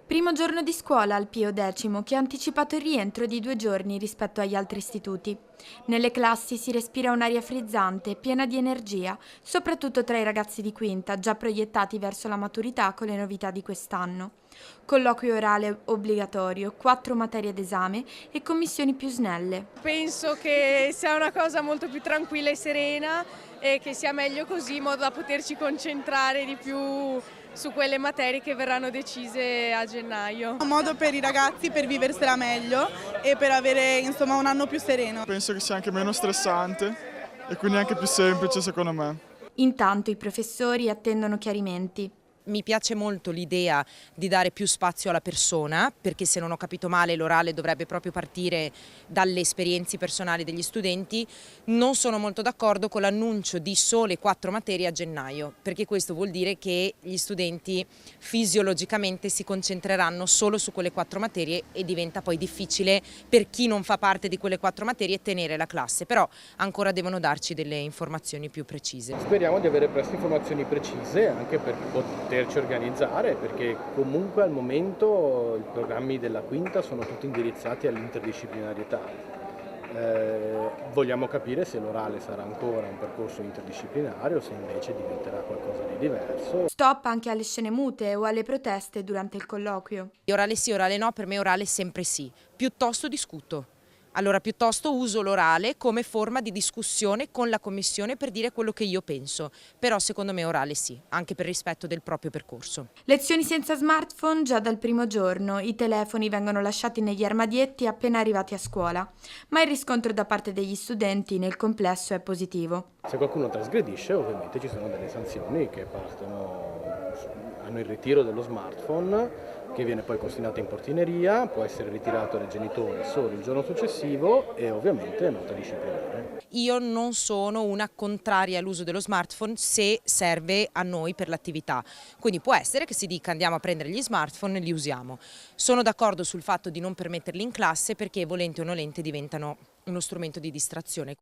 Primo giorno di scuola al Pio X, che ha anticipato il rientro di 2 giorni rispetto agli altri istituti. Nelle classi si respira un'aria frizzante, piena di energia, soprattutto tra i ragazzi di quinta, già proiettati verso la maturità con le novità di quest'anno. Colloquio orale obbligatorio, 4 materie d'esame e commissioni più snelle. Penso che sia una cosa molto più tranquilla e serena e che sia meglio così in modo da poterci concentrare di più su quelle materie che verranno decise a gennaio. Un modo per i ragazzi per viversela meglio e per avere insomma un anno più sereno. Penso che sia anche meno stressante e quindi anche più semplice secondo me. Intanto i professori attendono chiarimenti. Mi piace molto l'idea di dare più spazio alla persona, perché se non ho capito male l'orale dovrebbe proprio partire dalle esperienze personali degli studenti. Non sono molto d'accordo con l'annuncio di sole 4 materie a gennaio, perché questo vuol dire che gli studenti fisiologicamente si concentreranno solo su quelle 4 materie e diventa poi difficile per chi non fa parte di quelle 4 materie tenere la classe, però ancora devono darci delle informazioni più precise. Speriamo di avere presto informazioni precise anche per poterci organizzare, perché comunque al momento i programmi della quinta sono tutti indirizzati all'interdisciplinarietà. Vogliamo capire se l'orale sarà ancora un percorso interdisciplinario o se invece diventerà qualcosa di diverso. Stop anche alle scene mute o alle proteste durante il colloquio. Orale sì, orale no, per me orale sempre sì, piuttosto discuto. Allora piuttosto uso l'orale come forma di discussione con la commissione per dire quello che io penso, però secondo me orale sì, anche per rispetto del proprio percorso. Lezioni senza smartphone già dal primo giorno, i telefoni vengono lasciati negli armadietti appena arrivati a scuola, ma il riscontro da parte degli studenti nel complesso è positivo. Se qualcuno trasgredisce ovviamente ci sono delle sanzioni che hanno il ritiro dello smartphone, che viene poi consegnato in portineria, può essere ritirato dai genitori solo il giorno successivo e ovviamente nota disciplinare. Io non sono una contraria all'uso dello smartphone se serve a noi per l'attività, quindi può essere che si dica andiamo a prendere gli smartphone e li usiamo. Sono d'accordo sul fatto di non permetterli in classe perché volente o nolente diventano uno strumento di distrazione.